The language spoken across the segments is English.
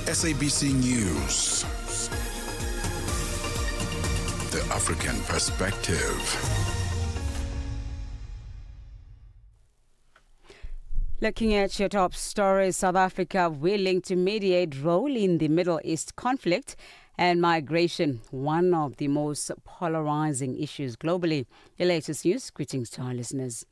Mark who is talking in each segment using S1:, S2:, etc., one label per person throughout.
S1: SABC News. The African Perspective.
S2: Looking at your top stories, South Africa willing to mediate role in the Middle East conflict and migration, one of the most polarizing issues globally. Your latest news, greetings to our listeners.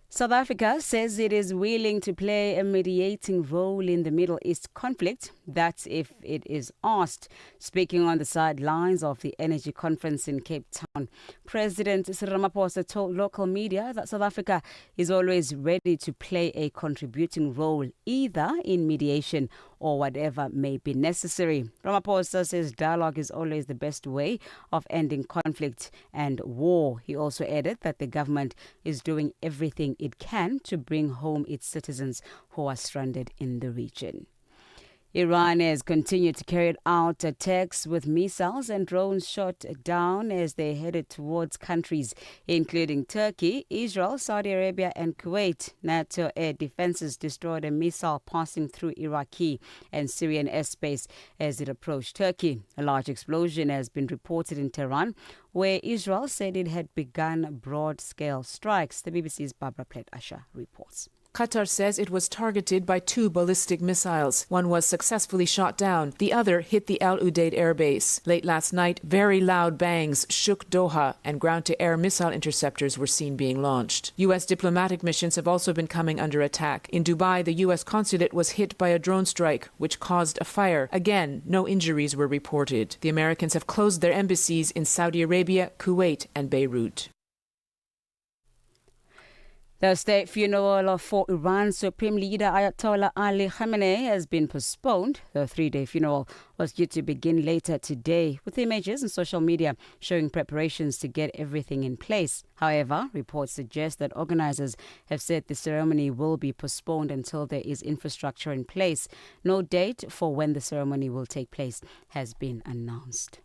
S2: South Africa says it is willing to play a mediating role in the Middle East conflict. That's if it is asked. Speaking on the sidelines of the energy conference in Cape Town, President Cyril Ramaphosa told local media that South Africa is always ready to play a contributing role, either in mediation or whatever may be necessary. Ramaphosa says dialogue is always the best way of ending conflict and war. He also added that the government is doing everything it can to bring home its citizens who are stranded in the region. Iran has continued to carry out attacks with missiles and drones shot down as they headed towards countries including Turkey, Israel, Saudi Arabia and Kuwait. NATO air defenses destroyed a missile passing through Iraqi and Syrian airspace as it approached Turkey. A large explosion has been reported in Tehran, where Israel said it had begun broad-scale strikes. The BBC's Barbara Plett-Asher reports.
S3: Qatar says it was targeted by 2 ballistic missiles. One was successfully shot down. The other hit the Al Udeid airbase. Late last night, very loud bangs shook Doha, and ground-to-air missile interceptors were seen being launched. U.S. diplomatic missions have also been coming under attack. In Dubai, the U.S. consulate was hit by a drone strike, which caused a fire. Again, no injuries were reported. The Americans have closed their embassies in Saudi Arabia, Kuwait, and Beirut.
S2: The state funeral for Iran's Supreme Leader Ayatollah Ali Khamenei has been postponed. The 3-day funeral was due to begin later today, with images on social media showing preparations to get everything in place. However, reports suggest that organizers have said the ceremony will be postponed until there is infrastructure in place. No date for when the ceremony will take place has been announced.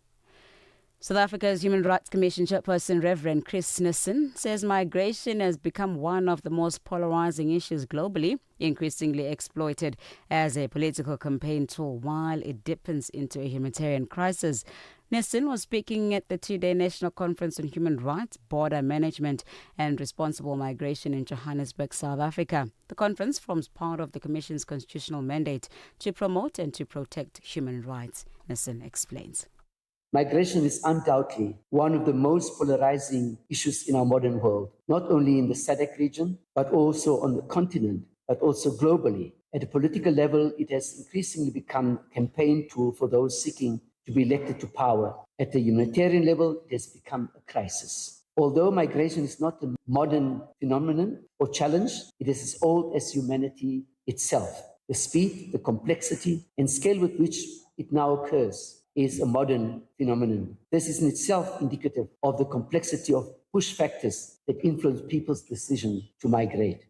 S2: South Africa's Human Rights Commission chairperson Reverend Chris Nissen says migration has become one of the most polarizing issues globally, increasingly exploited as a political campaign tool while it deepens into a humanitarian crisis. Nissen was speaking at the 2-day National Conference on Human Rights, Border Management and Responsible Migration in Johannesburg, South Africa. The conference forms part of the Commission's constitutional mandate to promote and to protect human rights. Nissen explains.
S4: Migration is undoubtedly one of the most polarizing issues in our modern world, not only in the SADC region, but also on the continent, but also globally. At a political level, it has increasingly become a campaign tool for those seeking to be elected to power. At the humanitarian level, it has become a crisis. Although migration is not a modern phenomenon or challenge, it is as old as humanity itself. The speed, the complexity, and scale with which it now occurs is a modern phenomenon. This is in itself indicative of the complexity of push factors that influence people's decision to migrate.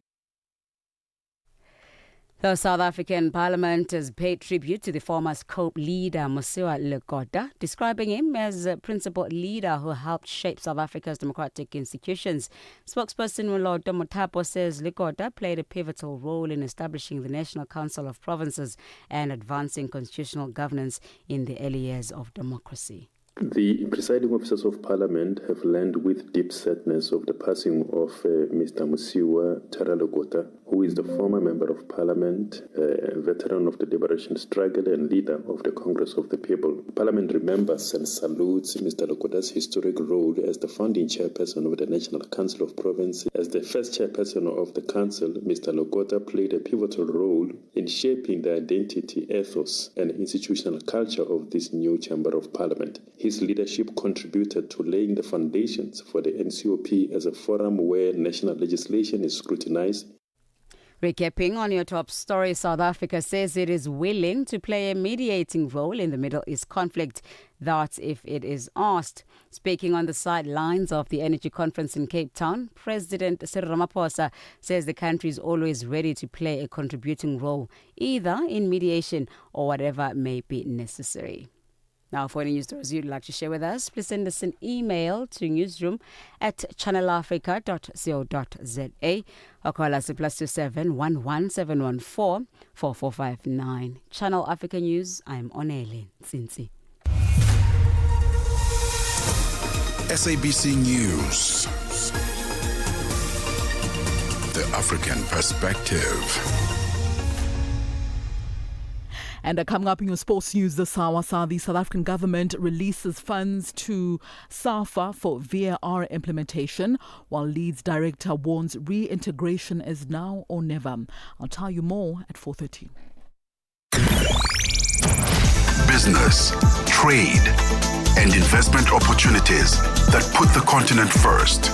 S2: The South African Parliament has paid tribute to the former Scope leader, Mosiuoa Lekoda, describing him as a principal leader who helped shape South Africa's democratic institutions. Spokesperson Joelle Muteba says Lekoda played a pivotal role in establishing the National Council of Provinces and advancing constitutional governance in the early years of democracy.
S5: The presiding officers of Parliament have learned with deep sadness of the passing of Mr. Mosiuoa Lekoda, who is the former Member of Parliament, veteran of the liberation struggle and leader of the Congress of the People. Parliament remembers and salutes Mr. Lekoda's historic role as the founding chairperson of the National Council of Provinces. As the first chairperson of the council, Mr. Lekoda played a pivotal role in shaping the identity, ethos and institutional culture of this new Chamber of Parliament. His leadership contributed to laying the foundations for the NCOP as a forum where national legislation is scrutinized.
S2: Recapping on your top story, South Africa says it is willing to play a mediating role in the Middle East conflict. That's if it is asked. Speaking on the sidelines of the energy conference in Cape Town, President Cyril Ramaphosa says the country is always ready to play a contributing role, either in mediation or whatever may be necessary. Now, for any news stories you'd like to share with us, please send us an email to newsroom@channelafrica.co.za or call us at +27 11 714 4459. Channel Africa News, I'm Onele Nsinsi.
S1: SABC News. The African Perspective.
S6: And coming up in your sports news this hour, the South African government releases funds to SAFA for VAR implementation, while Leeds director warns reintegration is now or never. I'll tell you more at 4:30.
S1: Business, trade, and investment opportunities that put the continent first.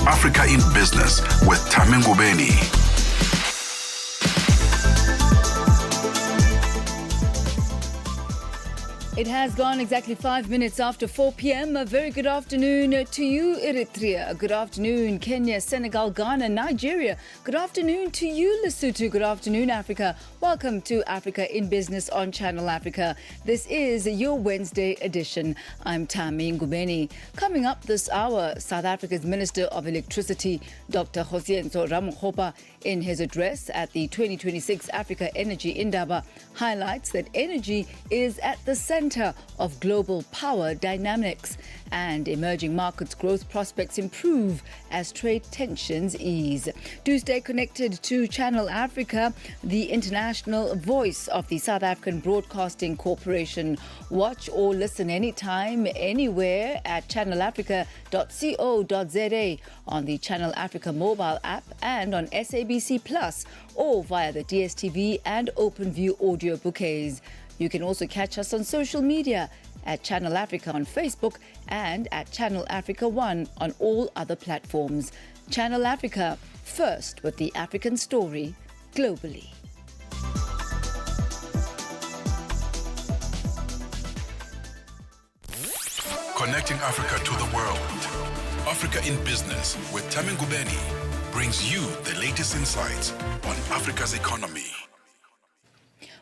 S1: Africa in Business with Tami Ngubeni.
S7: It has gone exactly 5 minutes after 4 p.m. A very good afternoon to you, Eritrea. Good afternoon, Kenya, Senegal, Ghana, Nigeria. Good afternoon to you, Lesotho. Good afternoon, Africa. Welcome to Africa in Business on Channel Africa. This is your Wednesday edition. I'm Tami Ngubeni. Coming up this hour, South Africa's Minister of Electricity, Dr. Kgosientsho Ramokgopa, in his address at the 2026 Africa Energy Indaba, highlights that energy is at the center of global power dynamics and emerging markets growth prospects improve as trade tensions ease. Do stay connected to Channel Africa, the international voice of the South African Broadcasting Corporation. Watch or listen anytime, anywhere at channelafrica.co.za, on the Channel Africa mobile app and on SABC Plus, or via the DSTV and OpenView audio bouquets. You can also catch us on social media at Channel Africa on Facebook and at Channel Africa 1 on all other platforms. Channel Africa, first with the African story globally.
S1: Connecting Africa to the world. Africa in Business with Tami Ngubeni brings you the latest insights on Africa's economy.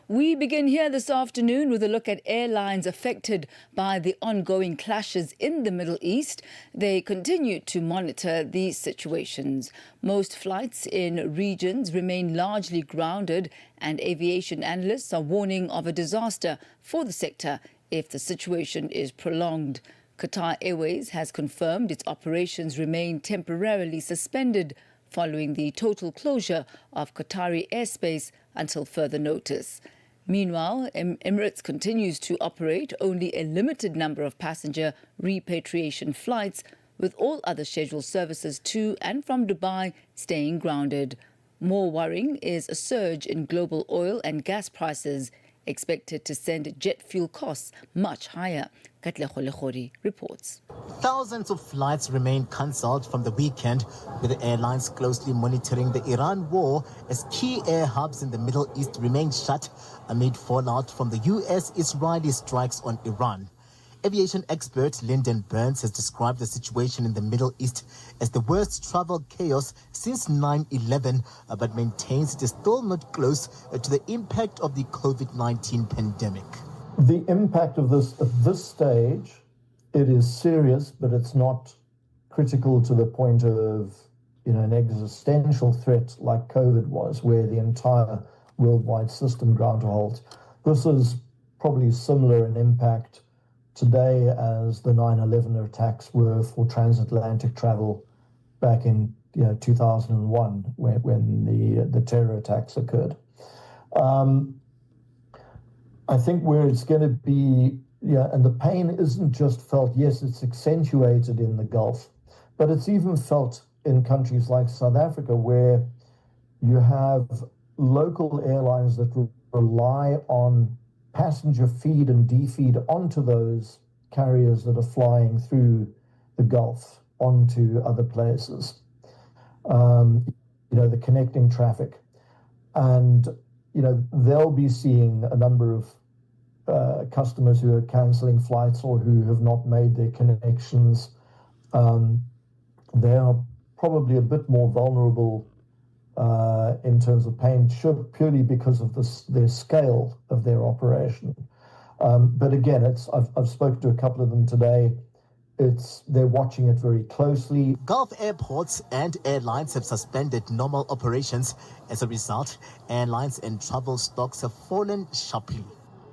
S7: We begin here this afternoon with a look at airlines affected by the ongoing clashes in the Middle East. They continue to monitor these situations. Most flights in regions remain largely grounded, and aviation analysts are warning of a disaster for the sector if the situation is prolonged. Qatar Airways has confirmed its operations remain temporarily suspended following the total closure of Qatari airspace until further notice. Meanwhile, Emirates continues to operate only a limited number of passenger repatriation flights, with all other scheduled services to and from Dubai staying grounded. More worrying is a surge in global oil and gas prices, expected to send jet fuel costs much higher. Katle Kholekgodi reports.
S8: Thousands of flights remain cancelled from the weekend, with the airlines closely monitoring the Iran war as key air hubs in the Middle East remain shut amid fallout from the US-Israeli strikes on Iran. Aviation expert Lyndon Burns has described the situation in the Middle East as the worst travel chaos since 9/11, but maintains it is still not close to the impact of the COVID-19 pandemic.
S9: The impact of this at this stage, it is serious, but it's not critical to the point of, an existential threat like COVID was, where the entire worldwide system ground to halt. This is probably similar in impact today as the 9/11 attacks were for transatlantic travel back in 2001, when the terror attacks occurred. I think where it's going to be, and the pain isn't just felt, yes, it's accentuated in the Gulf, but it's even felt in countries like South Africa, where you have local airlines that rely on passenger feed and defeed onto those carriers that are flying through the Gulf onto other places, the connecting traffic. And, they'll be seeing a number of customers who are cancelling flights or who have not made their connections. They are probably a bit more vulnerable in terms of pain, purely because of their scale of their operation. But again, I've spoken to a couple of them today. They're watching it very closely.
S8: Gulf airports and airlines have suspended normal operations. As a result, airlines and travel stocks have fallen sharply.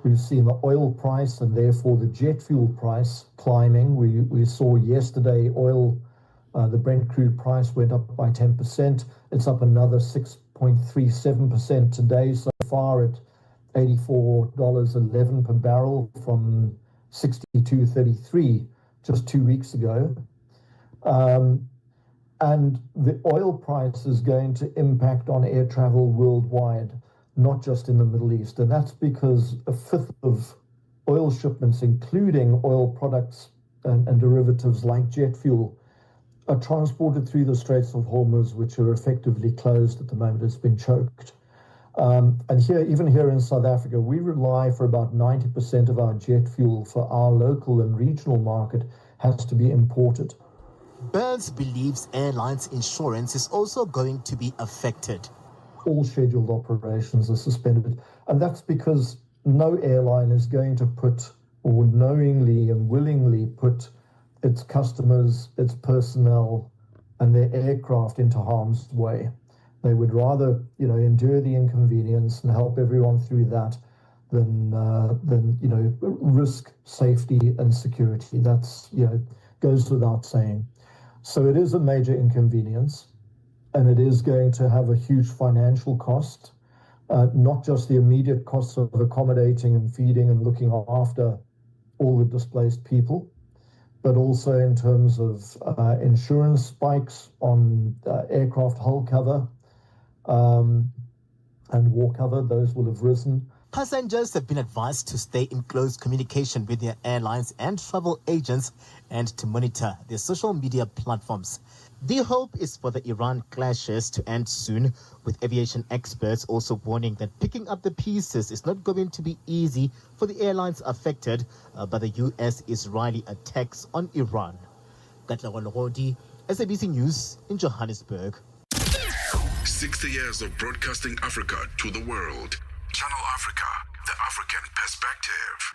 S9: We've seen the oil price and therefore the jet fuel price climbing. We saw yesterday oil, the Brent crude price went up by 10%. It's up another 6.37% today so far at $84.11 per barrel from $62.33 just 2 weeks ago. And the oil price is going to impact on air travel worldwide, not just in the Middle East. And that's because a fifth of oil shipments, including oil products and derivatives like jet fuel, are transported through the Straits of Hormuz, which are effectively closed at the moment. It's been choked. And even here in South Africa, we rely for about 90% of our jet fuel for our local and regional market has to be imported.
S8: Burns believes airlines insurance is also going to be affected.
S9: All scheduled operations are suspended. And that's because no airline is going to put, or knowingly and willingly put, its customers, its personnel, and their aircraft into harm's way. They would rather, endure the inconvenience and help everyone through that than risk safety and security. That's, goes without saying. So it is a major inconvenience, and it is going to have a huge financial cost, not just the immediate costs of accommodating and feeding and looking after all the displaced people, but also in terms of insurance spikes on aircraft hull cover, and war cover. Those will have risen.
S8: Passengers have been advised to stay in close communication with their airlines and travel agents and to monitor their social media platforms. The hope is for the Iran clashes to end soon, with aviation experts also warning that picking up the pieces is not going to be easy for the airlines affected by the US-Israeli attacks on Iran. Katlawa Logodi, SABC News in Johannesburg.
S1: 60 years of broadcasting Africa to the world. Channel Africa, the African perspective.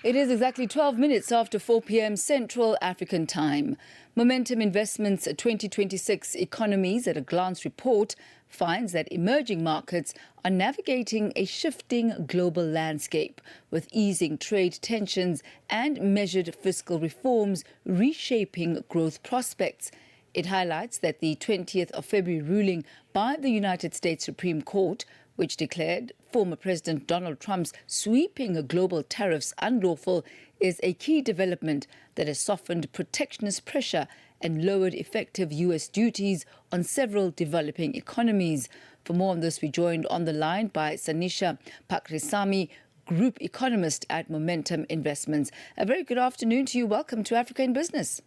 S7: It is exactly 12 minutes after 4 p.m. Central African Time. Momentum Investments 2026 Economies at a Glance report finds that emerging markets are navigating a shifting global landscape, with easing trade tensions and measured fiscal reforms reshaping growth prospects. It highlights that the 20th of February ruling by the United States Supreme Court, which declared former President Donald Trump's sweeping global tariffs unlawful, is a key development that has softened protectionist pressure and lowered effective U.S. duties on several developing economies. For more on this, we joined on the line by Sanisha Pakrisamy, Group Economist at Momentum Investments. A very good afternoon to you. Welcome to Africa in Business.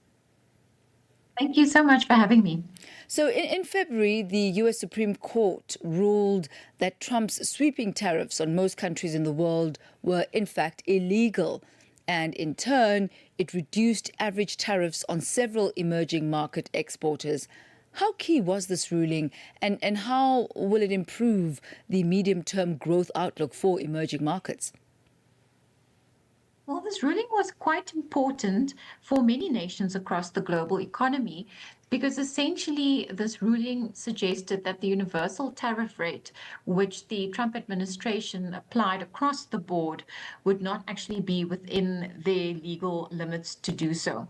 S10: Thank you so much for having me.
S7: So in February, the U.S. Supreme Court ruled that Trump's sweeping tariffs on most countries in the world were in fact illegal. And in turn, it reduced average tariffs on several emerging market exporters. How key was this ruling, and how will it improve the medium-term growth outlook for emerging markets?
S10: Well, this ruling was quite important for many nations across the global economy because essentially this ruling suggested that the universal tariff rate, which the Trump administration applied across the board, would not actually be within their legal limits to do so.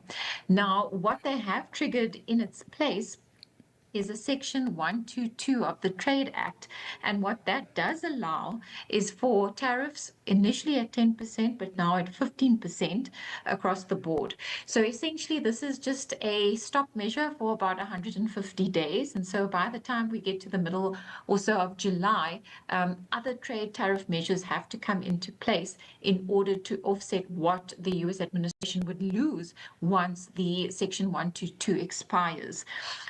S10: Now, what they have triggered in its place is a Section 122 of the Trade Act. And what that does allow is for tariffs initially at 10%, but now at 15% across the board. So essentially, this is just a stop measure for about 150 days. And so by the time we get to the middle or so of July, other trade tariff measures have to come into place in order to offset what the U.S. administration would lose once the Section 122 expires.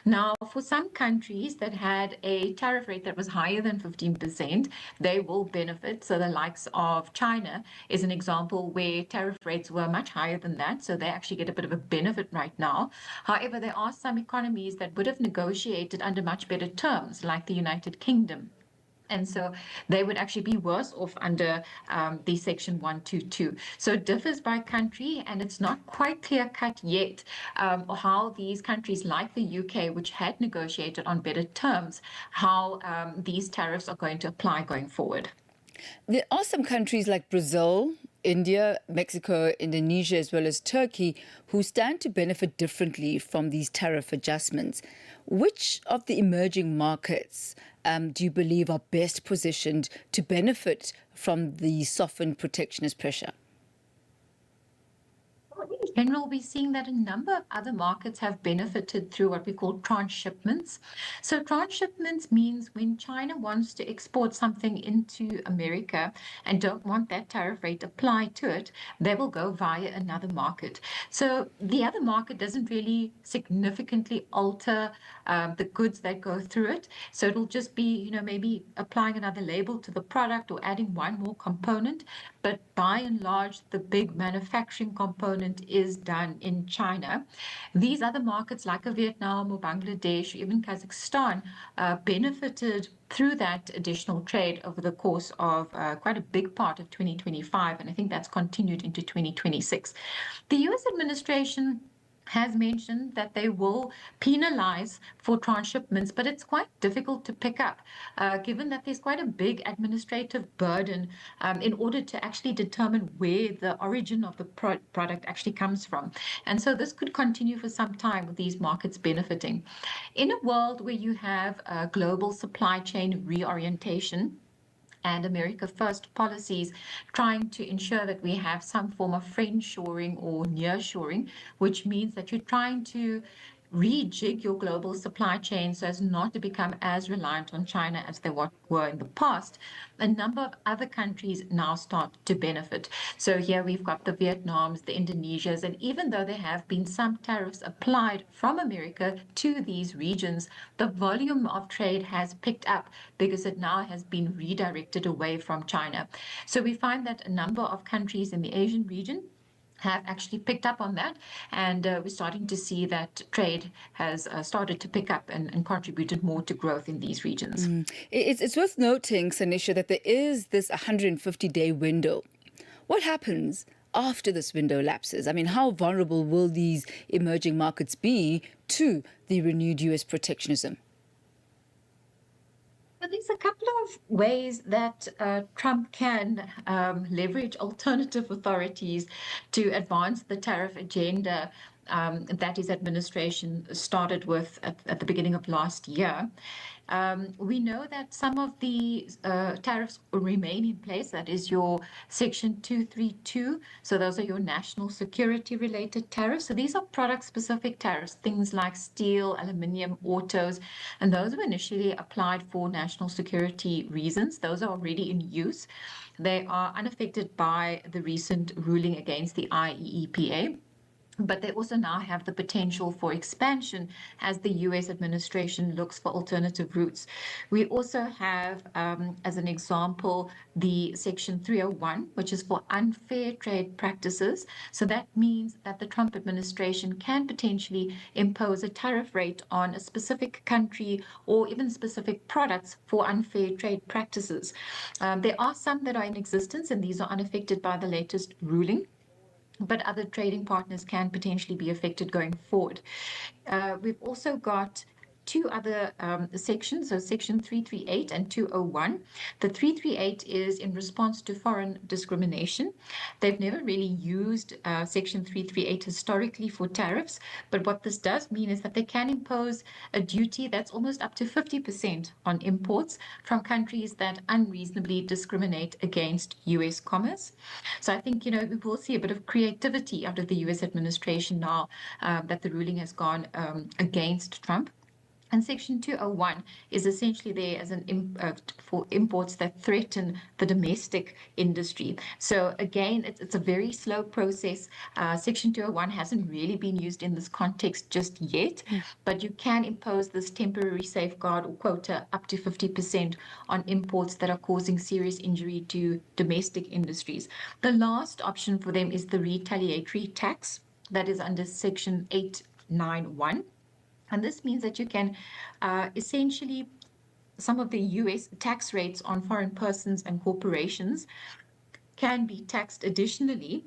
S10: Now, for some countries that had a tariff rate that was higher than 15%, they will benefit. So the likes of China is an example where tariff rates were much higher than that. So they actually get a bit of a benefit right now. However, there are some economies that would have negotiated under much better terms, like the United Kingdom. And so they would actually be worse off under the Section 122. So it differs by country, and it's not quite clear cut yet how these countries like the UK, which had negotiated on better terms, how these tariffs are going to apply going forward.
S7: There are some countries like Brazil, India, Mexico, Indonesia, as well as Turkey, who stand to benefit differently from these tariff adjustments. Which of the emerging markets do you believe are best positioned to benefit from the softened protectionist pressure?
S10: In general, we're seeing that a number of other markets have benefited through what we call transshipments. So transshipments means when China wants to export something into America and don't want that tariff rate applied to it, they will go via another market. So the other market doesn't really significantly alter the goods that go through it. So it'll just be, maybe applying another label to the product or adding one more component. But by and large, the big manufacturing component is done in China. These other markets like Vietnam or Bangladesh or even Kazakhstan benefited through that additional trade over the course of quite a big part of 2025. And I think that's continued into 2026. The US administration has mentioned that they will penalize for transshipments, but it's quite difficult to pick up, given that there's quite a big administrative burden in order to actually determine where the origin of the product actually comes from. And so this could continue for some time with these markets benefiting. In a world where you have global supply chain reorientation, and America First policies trying to ensure that we have some form of friendshoring or nearshoring, which means that you're trying to rejig your global supply chain so as not to become as reliant on China as they were in the past. A number of other countries now start to benefit. So here we've got the Vietnams, the Indonesias, and even though there have been some tariffs applied from America to these regions, the volume of trade has picked up because it now has been redirected away from China. So we find that a number of countries in the Asian region have actually picked up on that, and we're starting to see that trade has started to pick up and contributed more to growth in these regions.
S7: It's worth noting, Sanisha, that there is this 150-day window. What happens after this window lapses? I mean, how vulnerable will these emerging markets be to the renewed US protectionism?
S10: There's a couple of ways that Trump can leverage alternative authorities to advance the tariff agenda that his administration started with at the beginning of last year. We know that some of the tariffs remain in place. That is your Section 232. So those are your national security related tariffs. So these are product specific tariffs, things like steel, aluminium, autos, and those were initially applied for national security reasons. Those are already in use. They are unaffected by the recent ruling against the IEEPA. But they also now have the potential for expansion as the US administration looks for alternative routes. We also have, as an example, the Section 301, which is for unfair trade practices. So that means that the Trump administration can potentially impose a tariff rate on a specific country or even specific products for unfair trade practices. There are some that are in existence, and these are unaffected by the latest ruling, but other trading partners can potentially be affected going forward. We've also got two other sections, so Section 338 and 201. The 338 is in response to foreign discrimination. They've never really used Section 338 historically for tariffs, but what this does mean is that they can impose a duty that's almost up to 50% on imports from countries that unreasonably discriminate against US commerce. So I think, we will see a bit of creativity out of the US administration now that the ruling has gone against Trump. And Section 201 is essentially there as for imports that threaten the domestic industry. So again, it's a very slow process. Section 201 hasn't really been used in this context just yet, but you can impose this temporary safeguard or quota up to 50% on imports that are causing serious injury to domestic industries. The last option for them is the retaliatory tax that is under Section 891. And this means that you can essentially some of the US tax rates on foreign persons and corporations can be taxed additionally.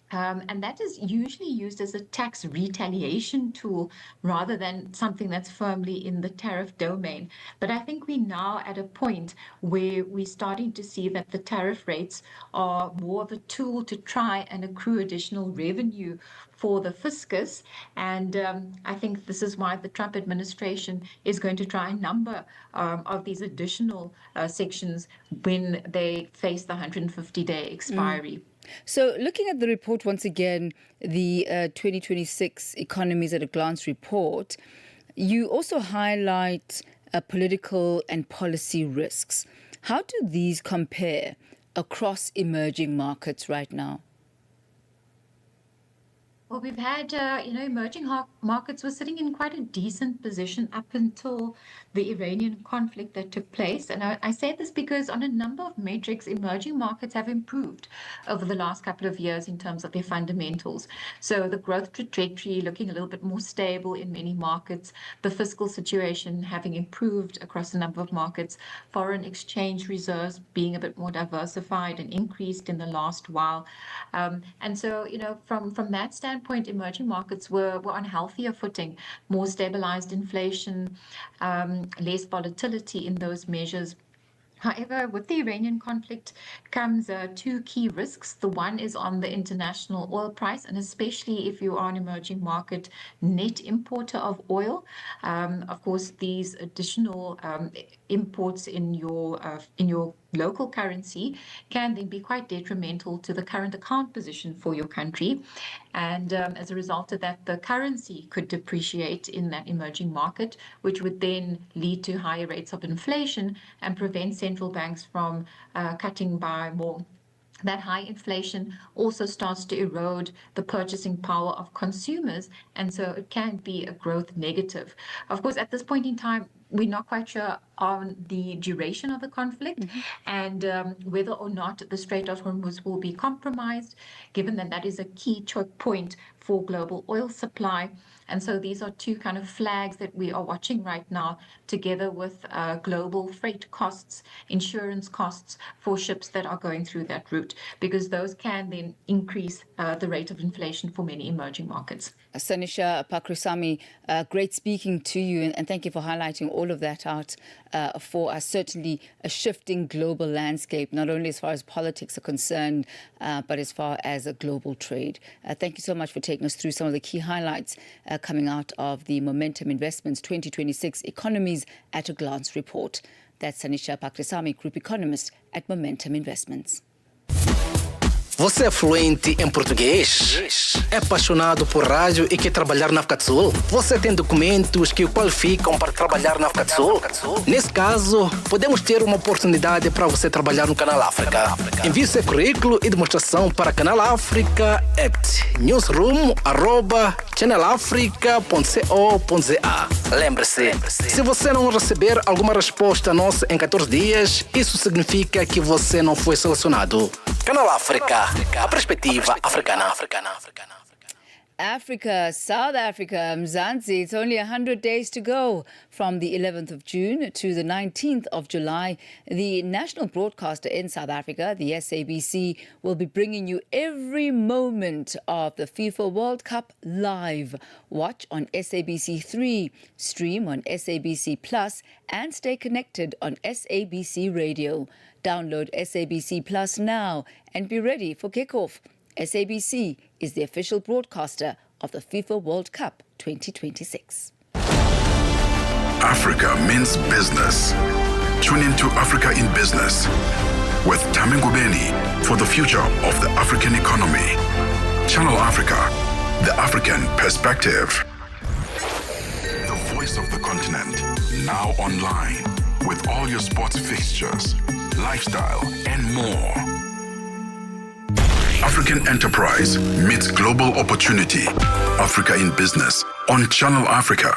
S10: And that is usually used as a tax retaliation tool rather than something that's firmly in the tariff domain. But I think we're now at a point where we're starting to see that the tariff rates are more of a tool to try and accrue additional revenue for the fiscus. And I think this is why the Trump administration is going to try a number of these additional sections when they face the 150-day expiry.
S7: So looking at the report once again, the 2026 Economies at a Glance report, you also highlight political and policy risks. How do these compare across emerging markets right now?
S10: Well, we've had, emerging markets were sitting in quite a decent position up until the Iranian conflict that took place. And I say this because on a number of metrics, emerging markets have improved over the last couple of years in terms of their fundamentals. So the growth trajectory looking a little bit more stable in many markets, the fiscal situation having improved across a number of markets, foreign exchange reserves being a bit more diversified and increased in the last while. And so, from that standpoint, emerging markets were on healthier footing, more stabilized inflation, less volatility in those measures. However, with the Iranian conflict comes two key risks. The one is on the international oil price, and especially if you are an emerging market net importer of oil. Of course, these additional imports in your local currency can then be quite detrimental to the current account position for your country. And as a result of that, the currency could depreciate in that emerging market, which would then lead to higher rates of inflation and prevent central banks from cutting by more. That high inflation also starts to erode the purchasing power of consumers, and so it can be a growth negative. Of course, at this point in time, we're not quite sure on the duration of the conflict and whether or not the Strait of Hormuz will be compromised, given that that is a key choke point for global oil supply. And so these are two kind of flags that we are watching right now, together with global freight costs, insurance costs for ships that are going through that route, because those can then increase the rate of inflation for many emerging markets.
S7: Sanisha Pakrisamy, great speaking to you, and thank you for highlighting all of that out for us. Certainly a shifting global landscape, not only as far as politics are concerned, but as far as a global trade. Thank you so much for taking us through some of the key highlights coming out of the Momentum Investments 2026 Economies at a Glance report. That's Sanisha Pakrisamy, Group Economist at Momentum Investments.
S11: Você é fluente em português? É apaixonado por rádio e quer trabalhar na África do Sul? Você tem documentos que o qualificam para trabalhar na África do Sul? Nesse caso, podemos ter uma oportunidade para você trabalhar no Canal África. Envie seu currículo e demonstração para Canal África at newsroom@channelafrica.co.za. Lembre-se, se você não receber alguma resposta nossa em 14 dias, isso significa que você não foi selecionado. Canal África, a perspectiva africana.
S7: Africa, South Africa, Mzansi, it's only 100 days to go from the 11th of June to the 19th of July. The national broadcaster in South Africa, the SABC, will be bringing you every moment of the FIFA World Cup live. Watch on SABC3, stream on SABC Plus, and stay connected on SABC Radio. Download SABC Plus now and be ready for kickoff. SABC is the official broadcaster of the FIFA World Cup 2026.
S1: Africa means business. Tune into Africa in Business with Tami Ngubeni for the future of the African economy. Channel Africa, the African perspective. The voice of the continent, now online with all your sports fixtures, lifestyle, and more. African enterprise meets global opportunity. Africa in Business on Channel Africa.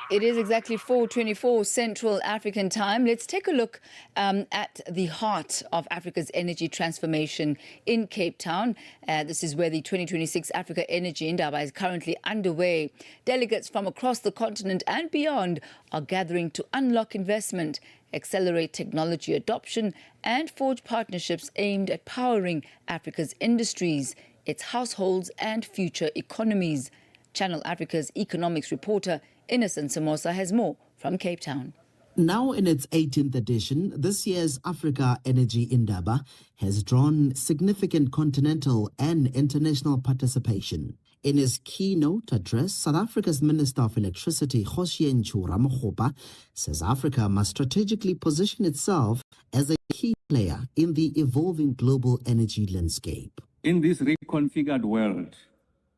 S7: It is exactly 4:24 Central African Time. Let's take a look at the heart of Africa's energy transformation in Cape Town. This is where the 2026 Africa Energy Indaba is currently underway. Delegates from across the continent and beyond are gathering to unlock investment, accelerate technology adoption, and forge partnerships aimed at powering Africa's industries, its households, and future economies. Channel Africa's economics reporter Innocent Samosa has more from Cape Town.
S12: Now in its 18th edition, this year's Africa Energy Indaba has drawn significant continental and international participation. In his keynote address, South Africa's Minister of Electricity, Kgosientsho Ramokgopa, says Africa must strategically position itself as a key player in the evolving global energy landscape.
S13: In this reconfigured world,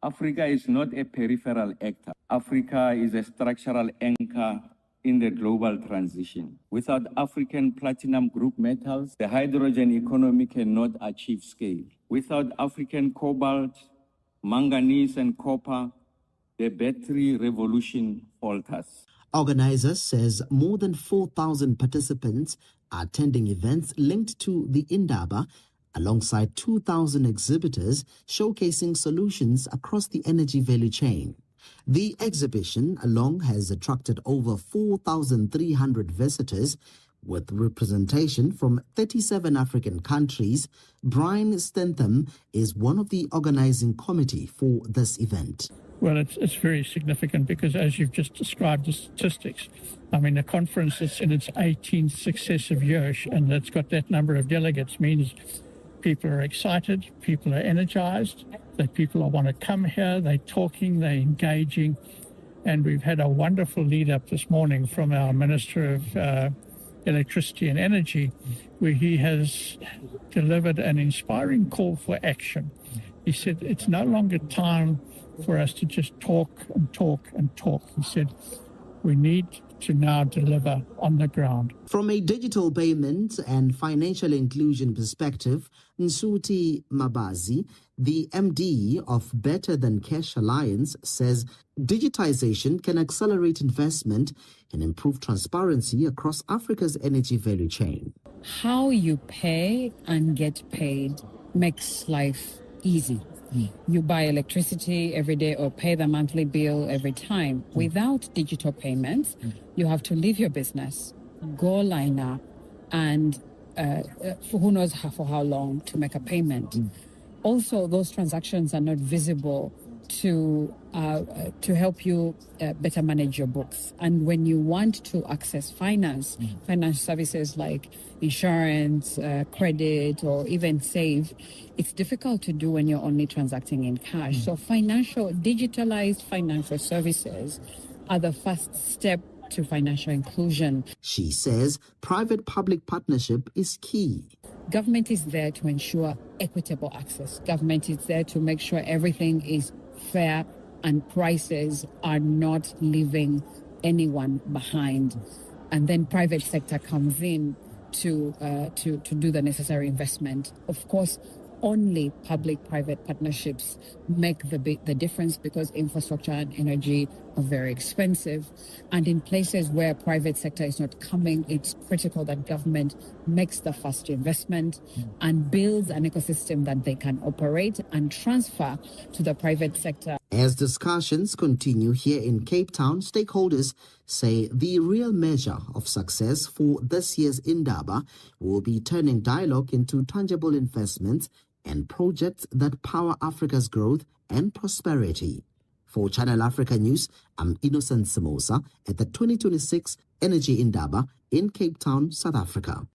S13: Africa is not a peripheral actor. Africa is a structural anchor in the global transition. Without African platinum group metals, the hydrogen economy cannot achieve scale. Without African cobalt, manganese and copper, the battery revolution falters.
S12: Organizers says more than 4,000 participants are attending events linked to the Indaba, alongside 2,000 exhibitors showcasing solutions across the energy value chain. The exhibition alone has attracted over 4,300 visitors, with representation from 37 African countries. Brian Stentham is one of the organizing committee for this event.
S14: Well, it's very significant because, as you've just described the statistics, I mean, the conference is in its 18th successive year, and it's got that number of delegates means people are excited, people are energized, that people want to come here, they're talking, they're engaging. And we've had a wonderful lead up this morning from our Minister of Electricity and Energy, where he has delivered an inspiring call for action. He said, it's no longer time for us to just talk and talk and talk. He said, we need to now deliver on the ground.
S12: From a digital payment and financial inclusion perspective, Nsuti Mabazi, the MD of Better Than Cash Alliance, says digitization can accelerate investment and improve transparency across Africa's energy value chain.
S15: How you pay and get paid makes life easy. You buy electricity every day or pay the monthly bill every time. Without digital payments, you have to leave your business, go line up, and for who knows for how long to make a payment. Also, those transactions are not visible to help you better manage your books. And when you want to access financial services like insurance, credit, or even save, it's difficult to do when you're only transacting in cash. So digitalized financial services are the first step to financial inclusion.
S12: She says private-public partnership is key.
S15: Government is there to ensure equitable access. Government is there to make sure everything is fair and prices are not leaving anyone behind. And then private sector comes in to do the necessary investment. Of course, only public-private partnerships make the difference, because infrastructure and energy are very expensive. And in places where private sector is not coming, it's critical that government makes the first investment and builds an ecosystem that they can operate and transfer to the private sector.
S12: As discussions continue here in Cape Town, stakeholders say the real measure of success for this year's Indaba will be turning dialogue into tangible investments and projects that power Africa's growth and prosperity. For Channel Africa News, I'm Innocent Samosa at the 2026 Energy Indaba in Cape Town, South Africa.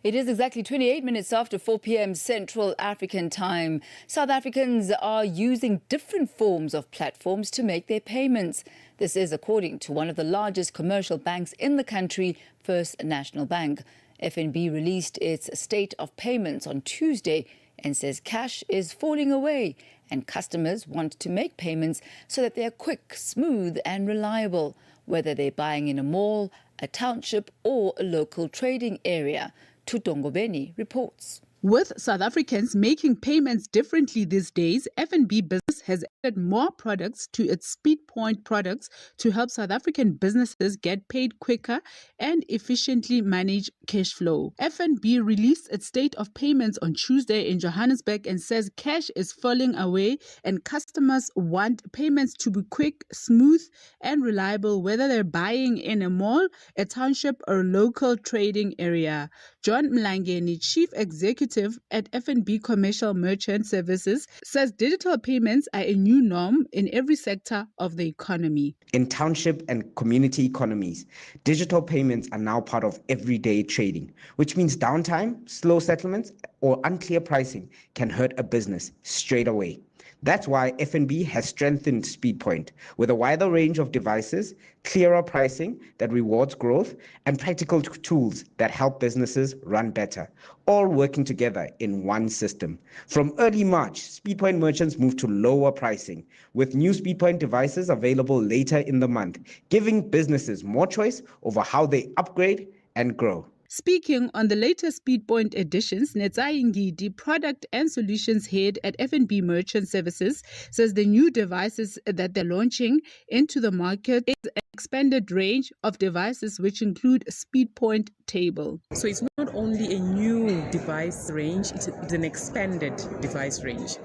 S7: It is exactly 28 minutes after 4 p.m. Central African Time. South Africans are using different forms of platforms to make their payments. This is according to one of the largest commercial banks in the country, First National Bank. FNB released its state of payments on Tuesday and says cash is falling away and customers want to make payments so that they are quick, smooth and reliable, whether they're buying in a mall, a township or a local trading area. Tutongobeni reports.
S16: With South Africans making payments differently these days, F&B Business has added more products to its Speed Point products to help South African businesses get paid quicker and efficiently manage cash flow. F&B released its state of payments on Tuesday in Johannesburg and says cash is falling away and customers want payments to be quick, smooth, and reliable, whether they're buying in a mall, a township, or a local trading area. John Mlangeni, Chief Executive at F&B Commercial Merchant Services, says digital payments are a new norm in every sector of the economy.
S17: In township and community economies, digital payments are now part of everyday trading, which means downtime, slow settlements, or unclear pricing can hurt a business straight away. That's why F&B has strengthened SpeedPoint with a wider range of devices, clearer pricing that rewards growth, and practical tools that help businesses run better, all working together in one system. From early March, SpeedPoint merchants moved to lower pricing, with new SpeedPoint devices available later in the month, giving businesses more choice over how they upgrade and grow.
S16: Speaking on the latest SpeedPoint editions, Netsayi the product and solutions head at F&B Merchant Services, says the new devices that they're launching into the market is an expanded range of devices which include SpeedPoint Table.
S18: So it's not only a new device range, it's an expanded device range.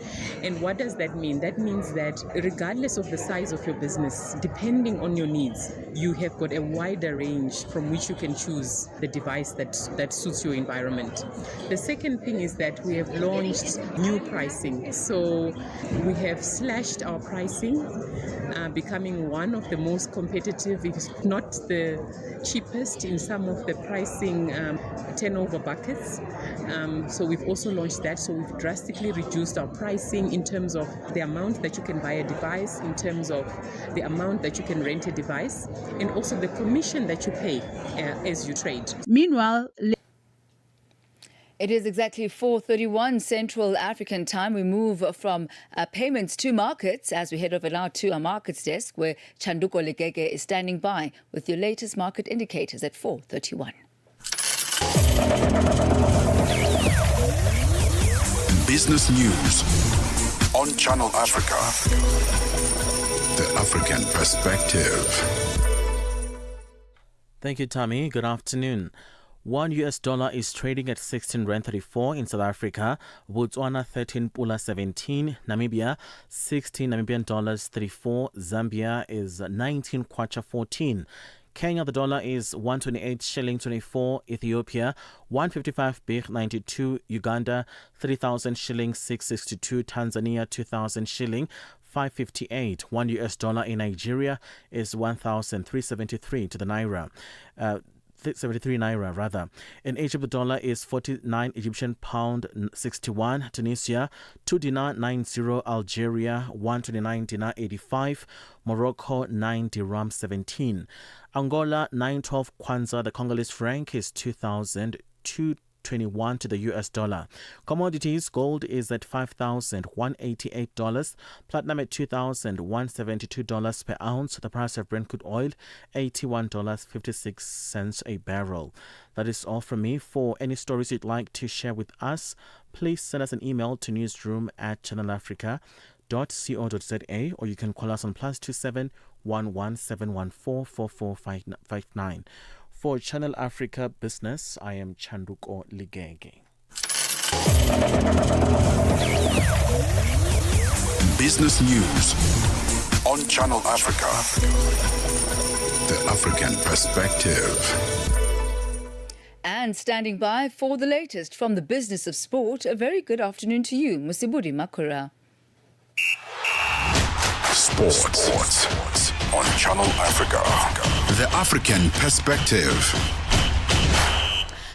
S18: And what does that mean? That means that regardless of the size of your business, depending on your needs, you have got a wider range from which you can choose the device that suits your environment. The second thing is that we have launched new pricing. So we have slashed our pricing, becoming one of the most competitive, if not the cheapest in some of the pricing turnover buckets. So we've also launched that. So we've drastically reduced our pricing in terms of the amount that you can buy a device, in terms of the amount that you can rent a device, and also the commission that you pay as you trade.
S16: Meanwhile,
S7: it is exactly 4:31 Central African time. We move from payments to markets as we head over now to our markets desk, where Chanduko Legege is standing by with your latest market indicators at 4:31.
S1: Business news on Channel Africa. The African perspective.
S19: Thank you, Tommy. Good afternoon. $1 is trading at 16 Rand 34 in South Africa, Botswana 13 Pula 17, Namibia 16 Namibian dollars 34, Zambia is 19 Kwacha 14. Kenya, the dollar is 128 shilling 24, Ethiopia 155 birr 92, Uganda 3,000 shilling 662, Tanzania 2,000 shilling 558. $1 in Nigeria is 1,373 to the naira. 73 naira rather. In Egypt, the dollar is 49 Egyptian pound 61. Tunisia 2 dinar 90. Algeria 129 dinar 85. Morocco 9 dirham 17. Angola 912 kwanza. The Congolese franc is 2,221 to the US dollar. Commodities: gold is at $5,188, platinum at $2,172 per ounce. The price of Brent crude oil $81.56 a barrel. That is all from me. For any stories you'd like to share with us, please send us an email to newsroom@channelafrica.co.za, or you can call us on +27 11714 4459. For Channel Africa Business, I am Chanduko Ligege.
S1: Business news on Channel Africa. The African perspective.
S7: And standing by for the latest from the business of sport, a very good afternoon to you, Musibudi Makura.
S1: Sports on Channel Africa. The African perspective.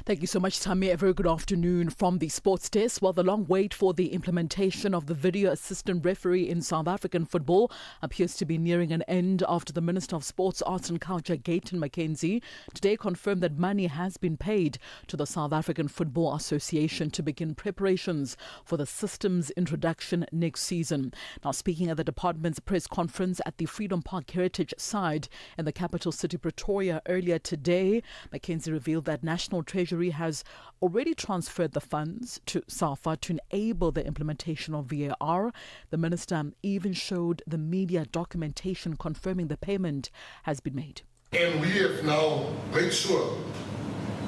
S6: Thank you so much, Tammy. A very good afternoon from the sports desk. Well, the long wait for the implementation of the video assistant referee in South African football appears to be nearing an end after the Minister of Sports, Arts and Culture, Gayton McKenzie, today confirmed that money has been paid to the South African Football Association to begin preparations for the system's introduction next season. Now, speaking at the department's press conference at the Freedom Park Heritage site in the capital city, Pretoria, earlier today, McKenzie revealed that National Treasury Treasury has already transferred the funds to SAFA to enable the implementation of VAR. The minister even showed the media documentation confirming the payment has been made.
S20: And we have now made sure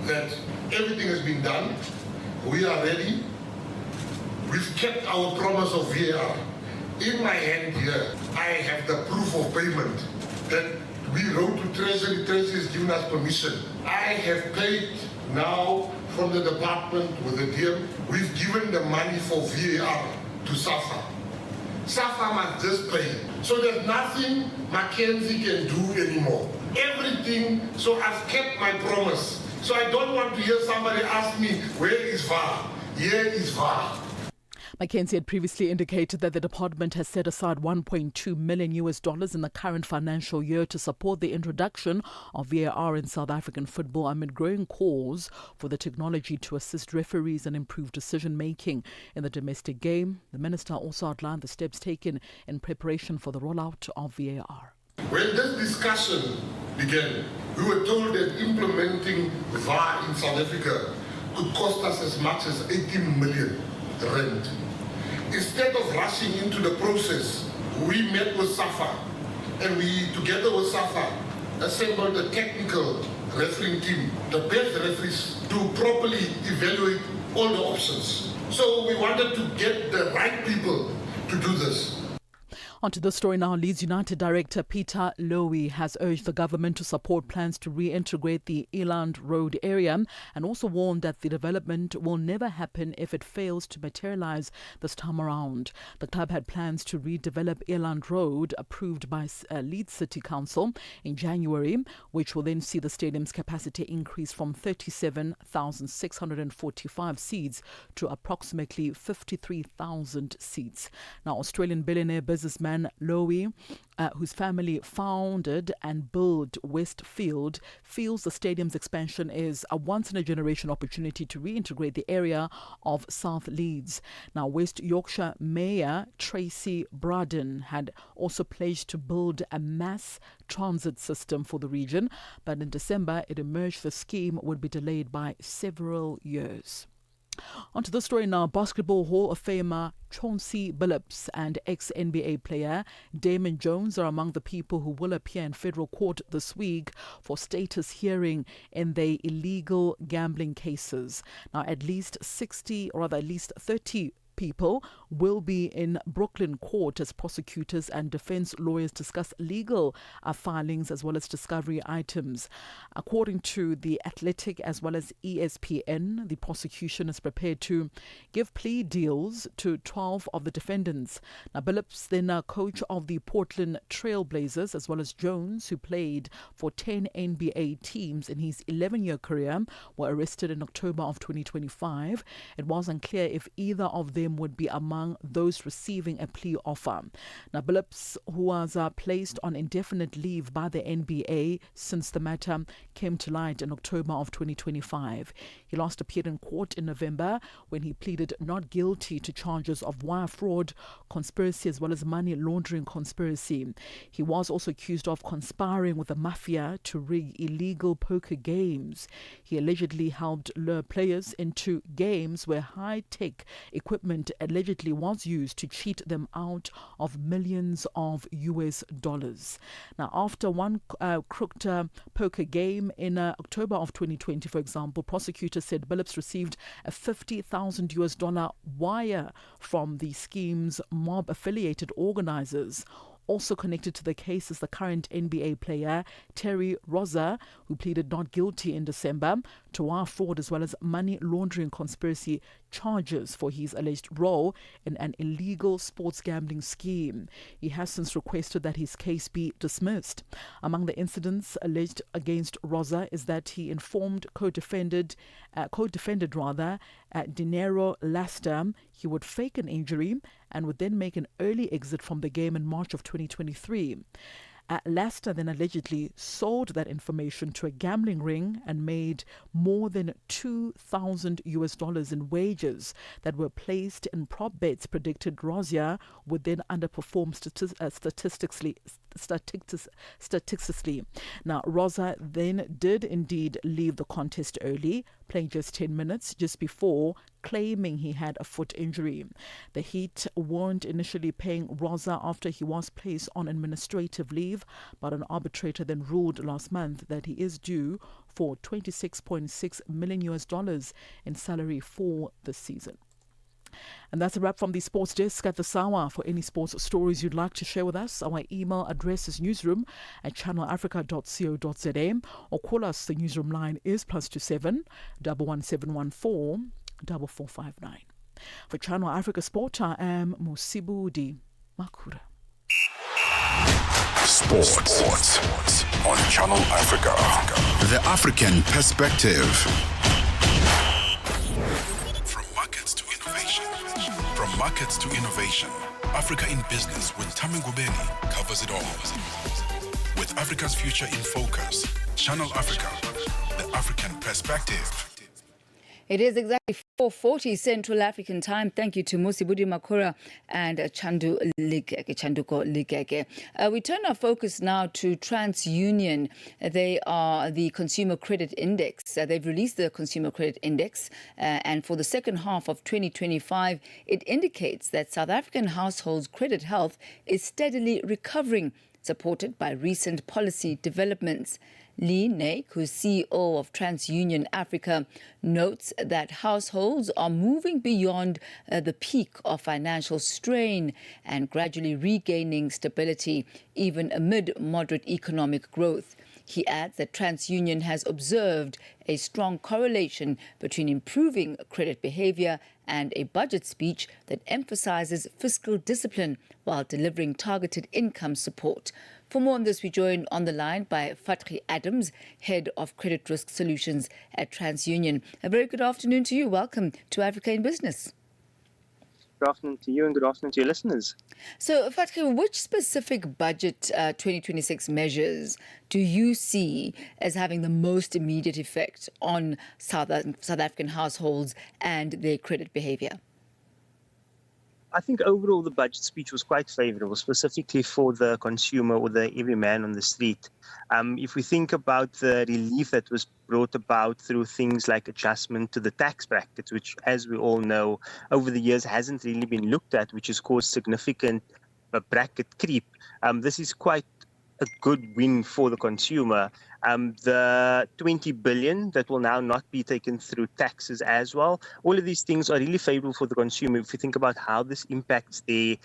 S20: that everything has been done. We are ready. We've kept our promise of VAR. In my hand here, I have the proof of payment that we wrote to Treasury. Treasury has given us permission. I have paid now from the department with the DM. We've given the money for VAR to SAFA. SAFA must just pay. So there's nothing Mackenzie can do anymore. Everything, so I've kept my promise. So I don't want to hear somebody ask me, where is VAR? Here is VAR.
S6: Mackenzie had previously indicated that the department has set aside $1.2 million in the current financial year to support the introduction of VAR in South African football amid growing calls for the technology to assist referees and improve decision-making in the domestic game. The minister also outlined the steps taken in preparation for the rollout of VAR.
S20: When this discussion began, we were told that implementing VAR in South Africa could cost us as much as 18 million rand. Instead of rushing into the process, we met with SAFA and we, together with SAFA, assembled a technical refereeing team, the best referees, to properly evaluate all the options. So we wanted to get the right people to do this.
S6: Onto the story now. Leeds United director Peter Lowy has urged the government to support plans to reintegrate the Eland Road area and also warned that the development will never happen if it fails to materialise this time around. The club had plans to redevelop Eland Road, approved by Leeds City Council in January, which will then see the stadium's capacity increase from 37,645 seats to approximately 53,000 seats. Now, Australian billionaire businessman Lowy, whose family founded and built Westfield, feels the stadium's expansion is a once-in-a-generation opportunity to reintegrate the area of South Leeds. Now, West Yorkshire Mayor Tracy Braden had also pledged to build a mass transit system for the region, but in December it emerged the scheme would be delayed by several years. Onto the story now. Basketball Hall of Famer Chauncey Billups and ex-NBA player Damon Jones are among the people who will appear in federal court this week for status hearing in their illegal gambling cases. Now, at least 30 people will be in Brooklyn court as prosecutors and defense lawyers discuss legal filings as well as discovery items. According to The Athletic as well as ESPN, the prosecution is prepared to give plea deals to 12 of the defendants. Now, Billups, then coach of the Portland Trail Blazers, as well as Jones, who played for 10 NBA teams in his 11-year career, were arrested in October of 2025. It was unclear if either of them would be among those receiving a plea offer. Now, Billups, who was placed on indefinite leave by the NBA since the matter came to light in October of 2025. He last appeared in court in November when he pleaded not guilty to charges of wire fraud, conspiracy as well as money laundering conspiracy. He was also accused of conspiring with the mafia to rig illegal poker games. He allegedly helped lure players into games where high-tech equipment allegedly was used to cheat them out of millions of US dollars. Now, after one crooked poker game in October of 2020, for example, prosecutors said Billups received a $50,000 US wire from the scheme's mob-affiliated organizers. Also connected to the case is the current NBA player Terry Rozier, who pleaded not guilty in December to wire fraud as well as money laundering conspiracy charges for his alleged role in an illegal sports gambling scheme. He has since requested that his case be dismissed. Among the incidents alleged against Rozier is that he informed co-defendant Dinero Laster he would fake an injury and would then make an early exit from the game in March of 2023. Leicester then allegedly sold that information to a gambling ring and made more than $2,000 in wagers that were placed in prop bets predicted Rosia would then underperform statistically. Now, Rosa then did indeed leave the contest early, playing just 10 minutes just before claiming he had a foot injury. The Heat weren't initially paying Rosa after he was placed on administrative leave, but an arbitrator then ruled last month that he is due for $26.6 million in salary for the season. And that's a wrap from the Sports Desk at the Sawa. For any sports stories you'd like to share with us, our email address is newsroom@channelafrica.co.za, or call us. The newsroom line is +27 11714 4459. For Channel Africa Sport, I am Musibudi Makura.
S1: Sports on Channel Africa. The African perspective. From markets to innovation, Africa in Business with Tami Ngubeni covers it all. With Africa's future in focus, Channel Africa, the African perspective.
S7: It is exactly 4:40 Central African time. Thank you to Musibudi Makura and Chanduko Ligege. We turn our focus now to TransUnion. They are the Consumer Credit Index. They've released the Consumer Credit Index, and for the second half of 2025, it indicates that South African households' credit health is steadily recovering, supported by recent policy developments. Lee Naik, who's CEO of TransUnion Africa, notes that households are moving beyond the peak of financial strain and gradually regaining stability, even amid moderate economic growth. He adds that TransUnion has observed a strong correlation between improving credit behavior and a budget speech that emphasizes fiscal discipline while delivering targeted income support. For more on this, we join on the line by Fatri Adams, Head of Credit Risk Solutions at TransUnion. A very good afternoon to you. Welcome to Africa in Business.
S21: Good afternoon to you and good afternoon to your listeners.
S7: So, Fatri, which specific budget 2026 measures do you see as having the most immediate effect on South African households and their credit behavior?
S21: I think overall the budget speech was quite favorable, specifically for the consumer or the every man on the street. If we think about the relief that was brought about through things like adjustment to the tax brackets, which, as we all know, over the years hasn't really been looked at, which has caused significant bracket creep. This is quite a good win for the consumer. The 20 billion that will now not be taken through taxes as well. All of these things are really favorable for the consumer if you think about how this impacts their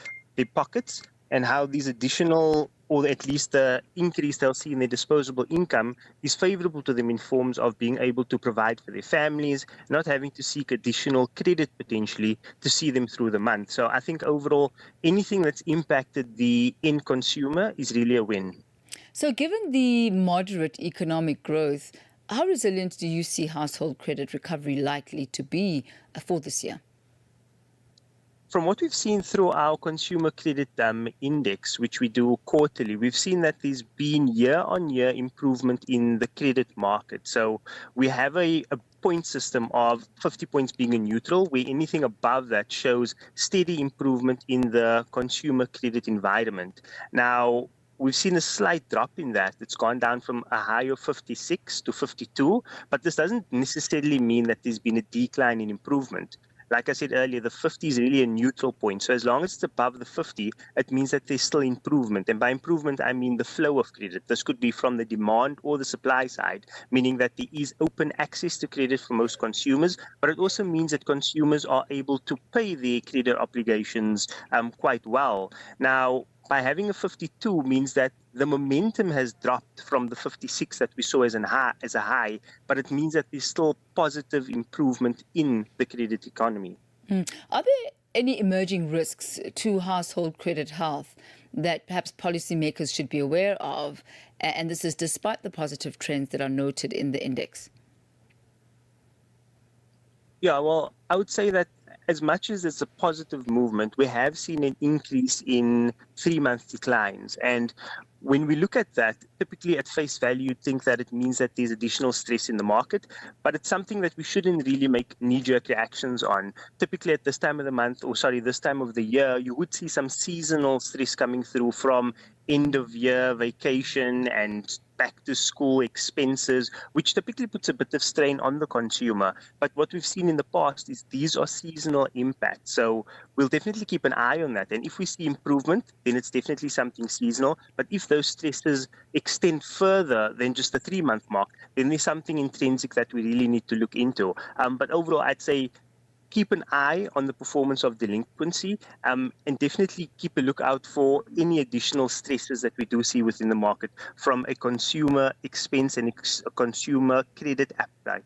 S21: pockets and how these additional, or at least the increase they'll see in their disposable income is favorable to them in forms of being able to provide for their families, not having to seek additional credit potentially to see them through the month. So I think overall, anything that's impacted the end consumer is really a win.
S7: So given the moderate economic growth, how resilient do you see household credit recovery likely to be for this year?
S21: From what we've seen through our consumer credit index, which we do quarterly, we've seen that there's been year-on-year improvement in the credit market. So we have a point system of 50 points being a neutral, where anything above that shows steady improvement in the consumer credit environment. Now, we've seen a slight drop in that. It's gone down from a high of 56 to 52, but this doesn't necessarily mean that there's been a decline in improvement. Like I said earlier, the 50 is really a neutral point. So as long as it's above the 50, it means that there's still improvement. And by improvement, I mean the flow of credit. This could be from the demand or the supply side, meaning that there is open access to credit for most consumers. But it also means that consumers are able to pay their credit obligations quite well. Now, by having a 52 means that the momentum has dropped from the 56 that we saw as a high, but it means that there's still positive improvement in the credit economy.
S7: Are there any emerging risks to household credit health that perhaps policymakers should be aware of? And this is despite the positive trends that are noted in the index.
S21: Yeah, well, I would say that as much as it's a positive movement, we have seen an increase in 3-month declines. And when we look at that, typically at face value, you'd think that it means that there's additional stress in the market, but it's something that we shouldn't really make knee-jerk reactions on. Typically at this time of the month, this time of the year, you would see some seasonal stress coming through from end-of-year vacation and back-to-school expenses, which typically puts a bit of strain on the consumer. But what we've seen in the past is these are seasonal impacts. So we'll definitely keep an eye on that. And if we see improvement, then it's definitely something seasonal. But if those stresses extend further than just the 3-month mark, then there's something intrinsic that we really need to look into. But overall, I'd say keep an eye on the performance of delinquency, and definitely keep a lookout for any additional stresses that we do see within the market from a consumer expense and a consumer credit appetite.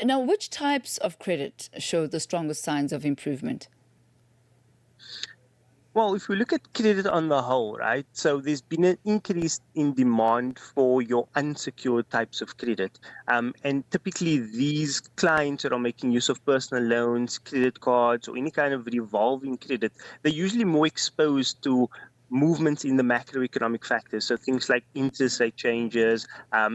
S7: Now, which types of credit show the strongest signs of improvement?
S21: Well, if we look at credit on the whole, right, so there's been an increase in demand for your unsecured types of credit. And typically these clients that are making use of personal loans, credit cards, or any kind of revolving credit, they're usually more exposed to movements in the macroeconomic factors. So things like interest rate changes,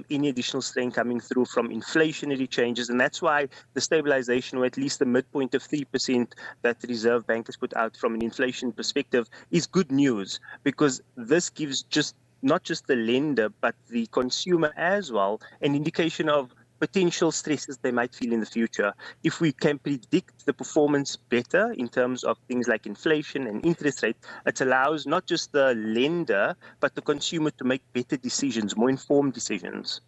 S21: any additional strain coming through from inflationary changes. And that's why the stabilization, or at least the midpoint of 3% that the Reserve Bank has put out from an inflation perspective, is good news, because this gives not just the lender, but the consumer as well, an indication of potential stresses they might feel in the future. If we can predict the performance better in terms of things like inflation and interest rate, it allows not just the lender, but the consumer to make better decisions, more informed decisions.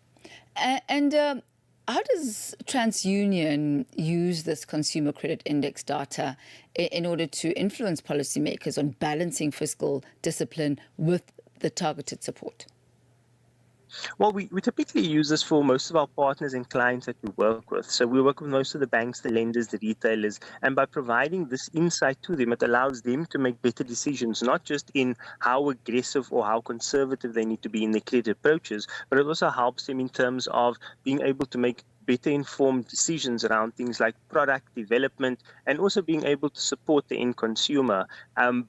S7: And how does TransUnion use this consumer credit index data in order to influence policymakers on balancing fiscal discipline with the targeted support?
S21: Well, we typically use this for most of our partners and clients that we work with. So we work with most of the banks, the lenders, the retailers, and by providing this insight to them, it allows them to make better decisions, not just in how aggressive or how conservative they need to be in their credit approaches, but it also helps them in terms of being able to make better informed decisions around things like product development, and also being able to support the end consumer.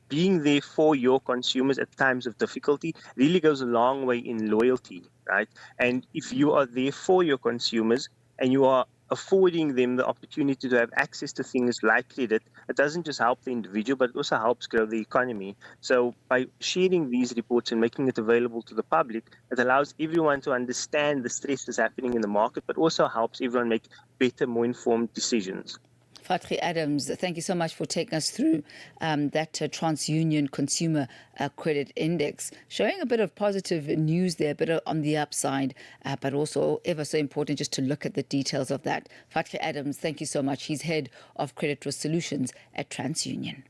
S21: Being there for your consumers at times of difficulty really goes a long way in loyalty, right? And if you are there for your consumers and you are affording them the opportunity to have access to things like credit, it doesn't just help the individual, but it also helps grow the economy. So by sharing these reports and making it available to the public, it allows everyone to understand the stress that's happening in the market, but also helps everyone make better, more informed decisions.
S7: Fatri Adams, thank you so much for taking us through that TransUnion Consumer Credit Index, showing a bit of positive news there, a bit on the upside, but also ever so important just to look at the details of that. Fatri Adams, thank you so much. He's Head of Credit Risk Solutions at TransUnion.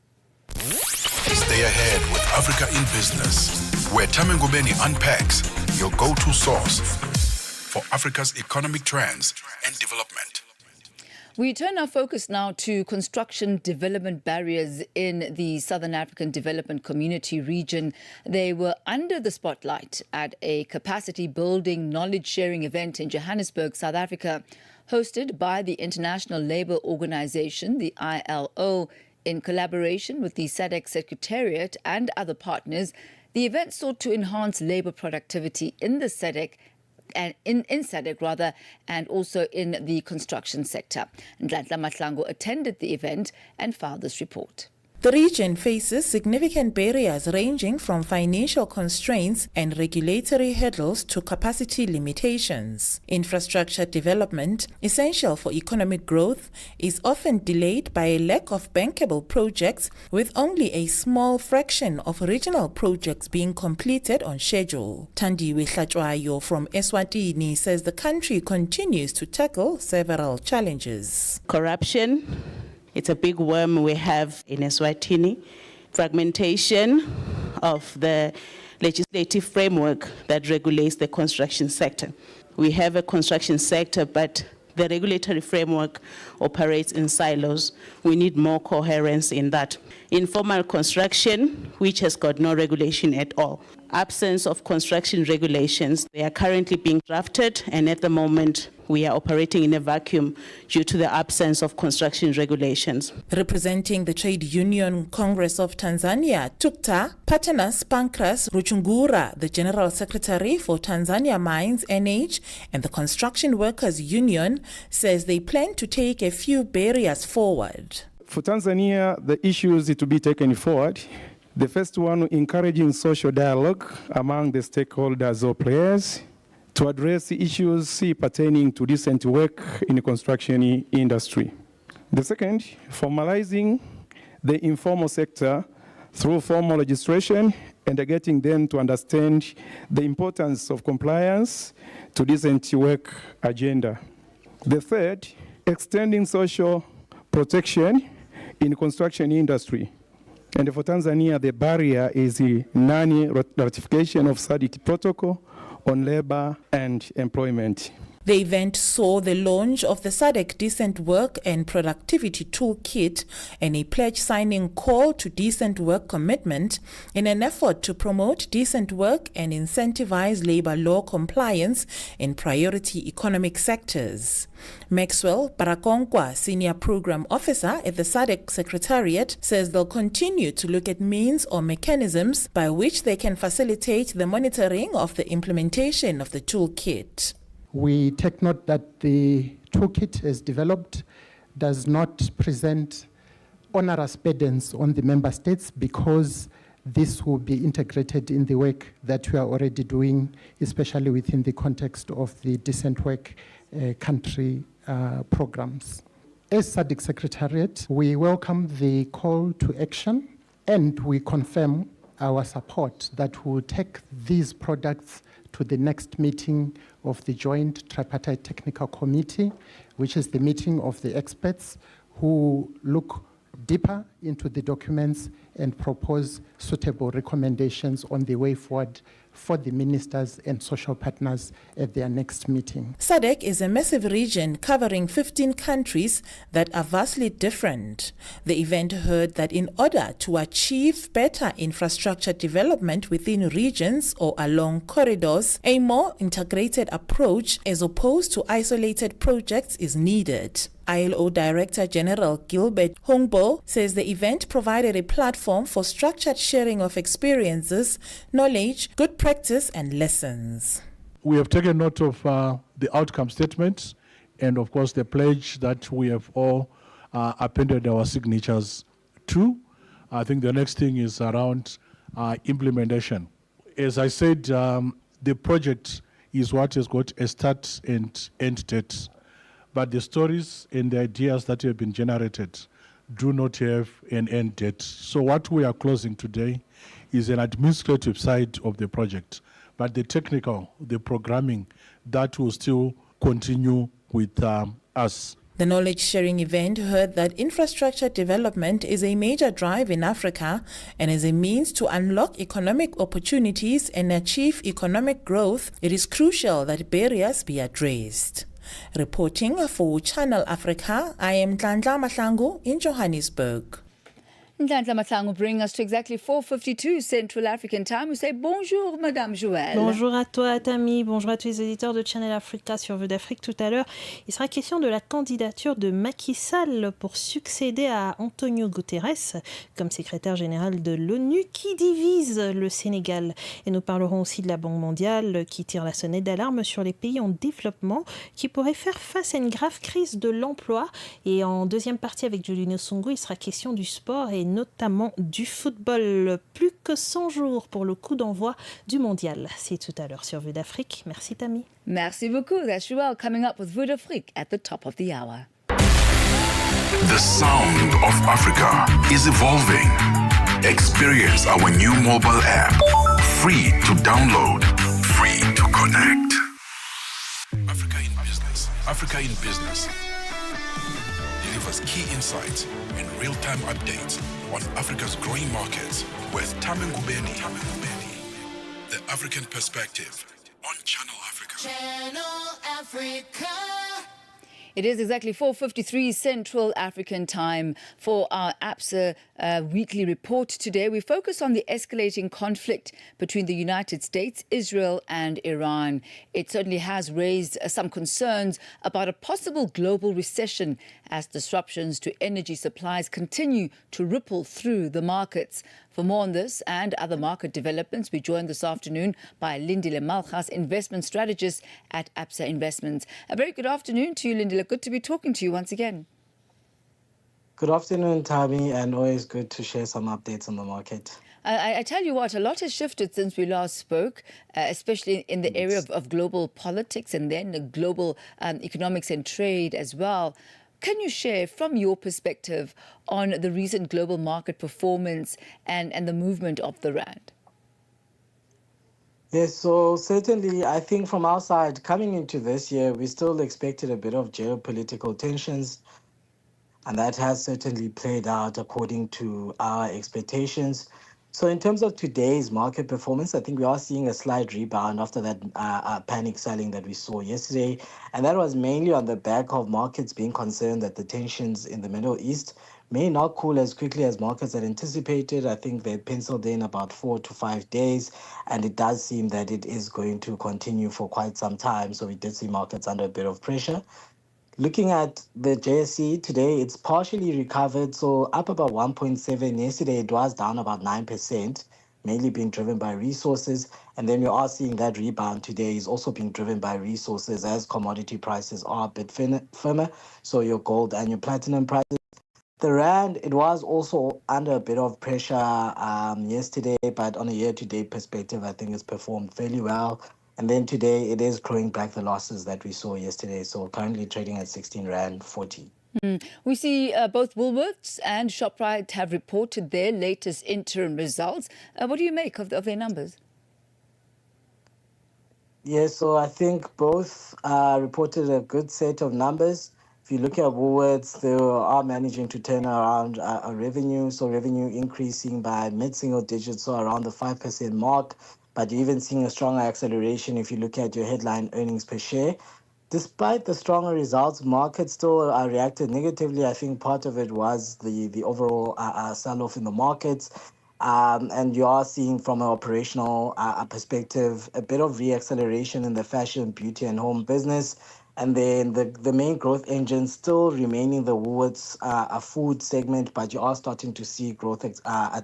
S1: Stay ahead with Africa in Business, where Ngubeni unpacks your go-to source for Africa's economic trends and development.
S7: We turn our focus now to construction development barriers in the Southern African Development Community region. They were under the spotlight at a capacity building knowledge sharing event in Johannesburg, South Africa, hosted by the International Labour Organization, the ILO, in collaboration with the SADC Secretariat and other partners. The event sought to enhance labour productivity in the SADC and in SADC and also in the construction sector. Ndlandla Mahlangu attended the event and filed this report.
S3: The region faces significant barriers ranging from financial constraints and regulatory hurdles to capacity limitations. Infrastructure development, essential for economic growth, is often delayed by a lack of bankable projects, with only a small fraction of regional projects being completed on schedule. Thandiwe Hlatshwayo from Eswatini says the country continues to tackle several challenges.
S22: Corruption. It's a big worm we have in Eswatini. Fragmentation of the legislative framework that regulates the construction sector. We have a construction sector, but the regulatory framework operates in silos. We need more coherence in that. Informal construction, which has got no regulation at all. absence of construction regulations. They are currently being drafted, and at the moment, we are operating in a vacuum due to the absence of construction regulations.
S3: Representing the Trade Union Congress of Tanzania, Tukta Patanas Pankras Ruchungura, the General Secretary for Tanzania Mines NH and the Construction Workers Union, says they plan to take a few barriers forward.
S4: For Tanzania, the issues to be taken forward. The first one, encouraging social dialogue among the stakeholders or players to address issues pertaining to decent work in the construction industry. The second, formalizing the informal sector through formal registration and getting them to understand the importance of compliance to decent work agenda. The third, extending social protection in the construction industry. And for Tanzania, the barrier is the non-ratification of SADC protocol on labor and employment.
S3: The event saw the launch of the SADC Decent Work and Productivity Toolkit and a pledge signing call to decent work commitment in an effort to promote decent work and incentivize labor law compliance in priority economic sectors. Maxwell Barakonkwa, Senior Program Officer at the SADC Secretariat, says they'll continue to look at means or mechanisms by which they can facilitate the monitoring of the implementation of the toolkit.
S5: We take note that the toolkit as developed does not present onerous burdens on the member states because this will be integrated in the work that we are already doing, especially within the context of the decent work country programs. As SADC Secretariat, we welcome the call to action and we confirm our support that will take these products to the next meeting of the Joint Tripartite Technical Committee, which is the meeting of the experts who look deeper into the documents and propose suitable recommendations on the way forward for the ministers and social partners at their next meeting.
S3: SADC is a massive region covering 15 countries that are vastly different. The event heard that in order to achieve better infrastructure development within regions or along corridors, a more integrated approach as opposed to isolated projects is needed. ILO Director General Gilbert Hongbo says the event provided a platform for structured sharing of experiences, knowledge, good practice and lessons.
S23: We have taken note of the outcome statements and of course the pledge that we have all appended our signatures to. I think the next thing is around implementation. As I said, the project is what has got a start and end date. But the stories and the ideas that have been generated do not have an end date. So what we are closing today is an administrative side of the project, but the technical, the programming, that will still continue with us.
S3: The knowledge sharing event heard that infrastructure development is a major drive in Africa and as a means to unlock economic opportunities and achieve economic growth, it is crucial that barriers be addressed. Reporting for Channel Africa, I am Nhlanhla Mahlangu in Johannesburg.
S7: Nhlanhla Mahlangu bring us to exactly 4:52 Central African Time. We say bonjour, Madame Joelle.
S24: Bonjour à toi, Tammy. Bonjour à tous les éditeurs de Channel Africa sur Vue d'Afrique. Tout à l'heure, il sera question de la candidature de Macky Sall pour succéder à Antonio Guterres comme secrétaire général de l'ONU qui divise le Sénégal. Et nous parlerons aussi de la Banque mondiale qui tire la sonnette d'alarme sur les pays en développement qui pourraient faire face à une grave crise de l'emploi. Et en deuxième partie avec Julino Songo, il sera question du sport et notamment du football. Plus que 100 jours pour le coup d'envoi du mondial. C'est tout à l'heure sur Vue d'Afrique. Merci Tammy.
S7: Merci beaucoup. That's Joelle coming up with Vue d'Afrique at the top of the hour.
S1: The sound of Africa is evolving. Experience our new mobile app. Free to download. Free to connect. Africa in Business. Africa in Business delivers key insights and real-time updates on Africa's growing markets with Tammy Ngubeni. The African Perspective on Channel Africa.
S25: Channel Africa.
S7: It is exactly 4:53 Central African time for our APSA weekly report today. We focus on the escalating conflict between the United States, Israel and Iran. It certainly has raised some concerns about a possible global recession as disruptions to energy supplies continue to ripple through the markets. For more on this and other market developments, we joined this afternoon by Lindile Malchas, investment strategist at APSA Investments. A very good afternoon to you, Lindile. Good to be talking to you once again.
S2: Good afternoon, Tami, and always good to share some updates on the market.
S7: I tell you what, a lot has shifted since we last spoke, especially in the area of global politics and then the global economics and trade as well. Can you share from your perspective on the recent global market performance and the movement of the rand?
S2: Yes, so certainly I think from our side, coming into this year, we still expected a bit of geopolitical tensions, and that has certainly played out according to our expectations. So in terms of today's market performance, I think we are seeing a slight rebound after that panic selling that we saw yesterday. And that was mainly on the back of markets being concerned that the tensions in the Middle East may not cool as quickly as markets had anticipated. I think they penciled in about 4 to 5 days, and it does seem that it is going to continue for quite some time. So we did see markets under a bit of pressure. Looking at the JSE today, it's partially recovered, so up about 1.7. Yesterday, it was down about 9%, mainly being driven by resources. And then we are seeing that rebound today is also being driven by resources as commodity prices are a bit firmer. So your gold and your platinum prices. The rand, it was also under a bit of pressure yesterday, but on a year-to-date perspective, I think it's performed fairly well. And then today, it is clawing back the losses that we saw yesterday. So currently trading at 16 Rand 40.
S7: We see both Woolworths and ShopRite have reported their latest interim results. What do you make of their numbers?
S2: Yes, so I think both reported a good set of numbers. If you look at Woolworths, they are managing to turn around a revenue. So revenue increasing by mid-single digits, so around the 5% mark. But you're even seeing a stronger acceleration if you look at your headline earnings per share. Despite the stronger results, markets still reacted negatively. I think part of it was the overall sell-off in the markets. And you are seeing from an operational perspective a bit of re-acceleration in the fashion, beauty and home business. And then the main growth engine still remaining the Woolworths food segment, but you are starting to see growth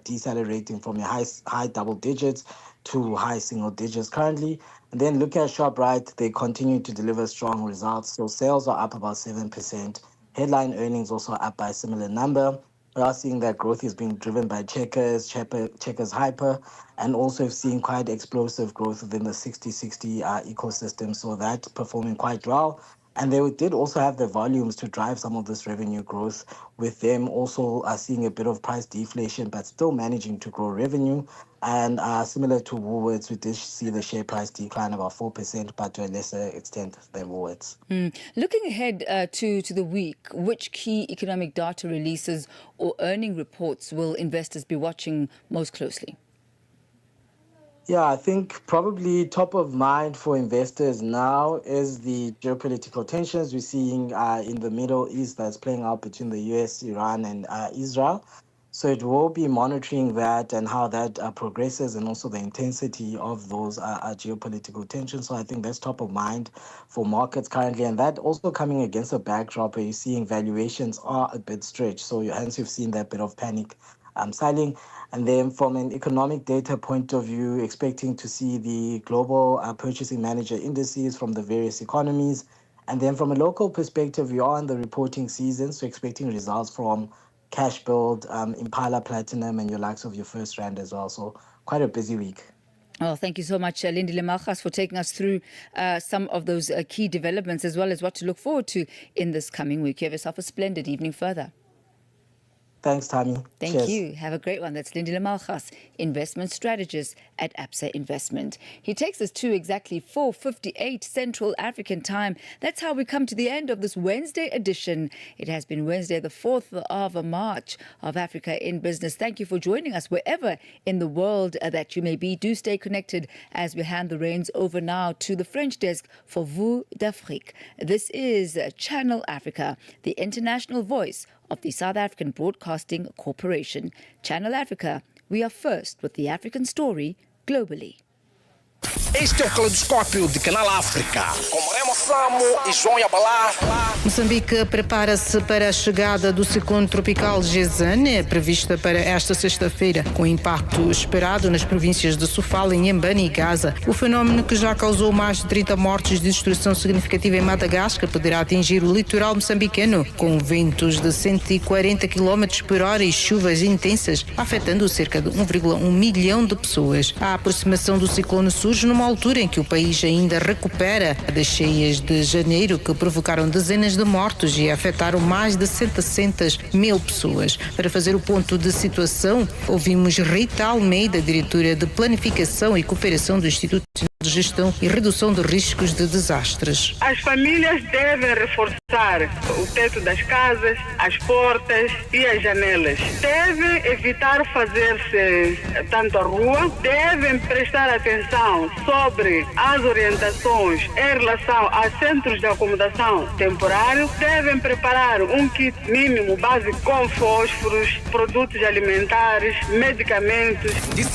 S2: decelerating from your high double digits to high single digits currently. And then look at ShopRite, they continue to deliver strong results. So sales are up about 7%. Headline earnings also up by a similar number. We are seeing that growth is being driven by Checkers Hyper, and also seeing quite explosive growth within the 60/60 ecosystem. So that's performing quite well. And they did also have the volumes to drive some of this revenue growth, with them also seeing a bit of price deflation, but still managing to grow revenue. And similar to Woolworths, we did see the share price decline about 4%, but to a lesser extent than Woolworths.
S7: Looking ahead to the week, which key economic data releases or earning reports will investors be watching most closely?
S2: Yeah, I think probably top of mind for investors now is the geopolitical tensions we're seeing in the Middle East that's playing out between the US, Iran, and Israel. So it will be monitoring that and how that progresses, and also the intensity of those geopolitical tensions. So I think that's top of mind for markets currently. And that also coming against a backdrop where you're seeing valuations are a bit stretched. So hence you've seen that bit of panic selling. And then from an economic data point of view, expecting to see the global purchasing manager indices from the various economies. And then from a local perspective, we are in the reporting season, so expecting results from Cash Build, Impala Platinum, and your likes of your First Rand as well. So quite a busy week.
S7: Well, thank you so much, Lindile Malchas, for taking us through some of those key developments, as well as what to look forward to in this coming week. You have yourself a splendid evening further.
S2: Thanks, Tammy.
S7: Thank
S2: Cheers.
S7: you. Have a great one. That's Lindile Malchas, investment strategist at Absa Investment. He takes us to exactly 4:58 Central African time. That's how we come to the end of this Wednesday edition. It has been Wednesday, the 4th of March of Africa in Business. Thank you for joining us wherever in the world that you may be. Do stay connected as we hand the reins over now to the French desk for Vous d'Afrique. This is Channel Africa, the international voice of the South African Broadcasting Corporation. Channel Africa, we are first with the African story globally.
S8: Este é o Caleidoscópio de Canal África, com Remo Samo e João Yabalá.
S9: Moçambique prepara-se para a chegada do ciclone tropical Gezane, prevista para esta sexta-feira, com impacto esperado nas províncias de Sofala, Inhambane e Gaza. O fenómeno, que já causou mais de 30 mortes de destruição significativa em Madagascar, poderá atingir o litoral moçambicano, com ventos de 140 km por hora e chuvas intensas, afetando cerca de 1,1 milhão de pessoas. A aproximação do ciclone surge numa altura em que o país ainda recupera das cheias de janeiro, que provocaram dezenas de mortos e afetaram mais de 700 mil pessoas. Para fazer o ponto de situação, ouvimos Rita Almeida, diretora de Planificação e Cooperação do Instituto de Gestão e Redução de Riscos de Desastres.
S10: As famílias devem reforçar o teto das casas, as portas e as janelas. Devem evitar fazer-se tanto à rua, devem prestar atenção sobre as orientações em relação a centros de acomodação temporário, devem preparar um kit mínimo básico com fósforos, produtos alimentares, medicamentos.
S8: De